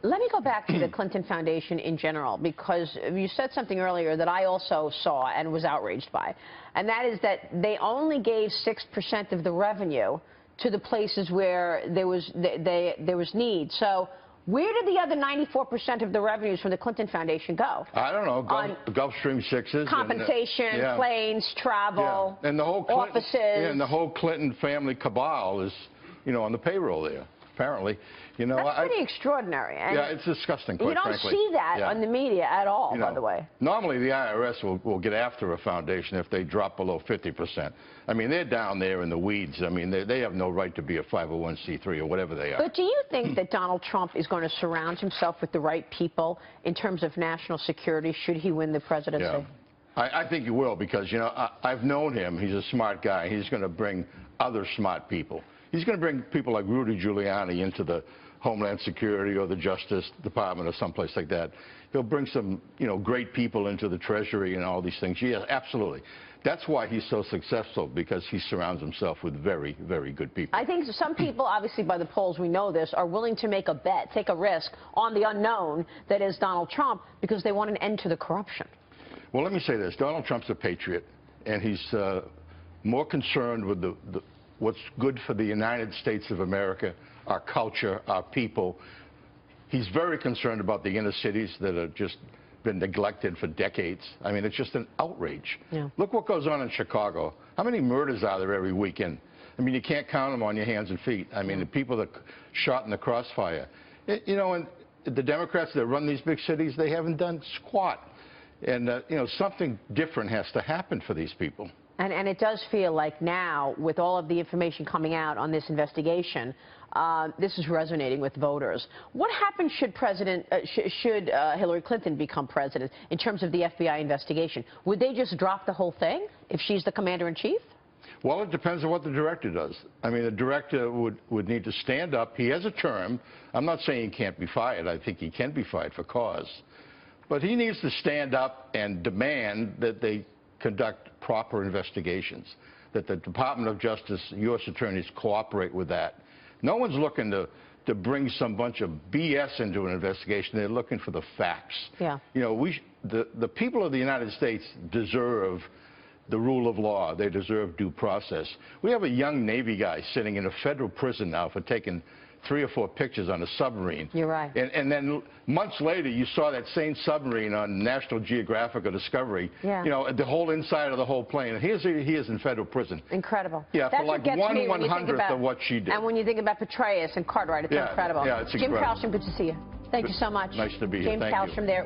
Let me go back to the Clinton Foundation in general, because you said something earlier that I also saw and was outraged by, and that is that they only gave 6% of the revenue to the places where there was need. So where did the other 94% of the revenues from the Clinton Foundation go? I don't know. Gulfstream 6s. Compensation, planes, travel, and the whole Clinton, offices. And the whole Clinton family cabal is, on the payroll there. Apparently, That's pretty extraordinary. And yeah, it's disgusting, quite frankly. You don't see that on the media at all, by the way. Normally, the IRS will get after a foundation if they drop below 50%. I mean, they're down there in the weeds. I mean, they have no right to be a 501c3 or whatever they are. But do you think that Donald Trump is going to surround himself with the right people in terms of national security should he win the presidency? Yeah. I think he will, because, I've known him. He's a smart guy. He's going to bring other smart people. He's going to bring people like Rudy Giuliani into the Homeland Security or the Justice Department or someplace like that. He'll bring some, great people into the Treasury and all these things. Yes, absolutely. That's why he's so successful, because he surrounds himself with very, very good people. I think some people, obviously by the polls we know this, are willing to make a bet, take a risk on the unknown that is Donald Trump, because they want an end to the corruption. Well, let me say this. Donald Trump's a patriot, and he's more concerned with what's good for the United States of America, our culture, our people. He's very concerned about the inner cities that have just been neglected for decades. I mean, it's just an outrage. Yeah. Look what goes on in Chicago. How many murders are there every weekend? I mean, you can't count them on your hands and feet. I mean, the people that shot in the crossfire. And the Democrats that run these big cities, they haven't done squat. And, something different has to happen for these people. And it does feel like now, with all of the information coming out on this investigation, this is resonating with voters. What happens should Hillary Clinton become president in terms of the FBI investigation? Would they just drop the whole thing if she's the commander-in-chief? Well, it depends on what the director does. I mean, the director would need to stand up. He has a term. I'm not saying he can't be fired. I think he can be fired for cause. But he needs to stand up and demand that they conduct proper investigations, that the Department of Justice, U.S. attorneys cooperate with that. No one's looking to bring some bunch of BS into an investigation. They're looking for the facts. Yeah. The people of the United States deserve the rule of law. They deserve due process. We have a young Navy guy sitting in a federal prison now for taking 3 or 4 pictures on a submarine. You're right. And then months later, you saw that same submarine on National Geographic or Discovery. Yeah. The whole inside of the whole plane. And he is in federal prison. Incredible. Yeah, That's for like 1/100th of what she did. And when you think about Petraeus and Cartwright, it's incredible. Yeah, it's Jim incredible. Kallstrom, good to see you. Thank you so much. Nice to be here. James Kallstrom there.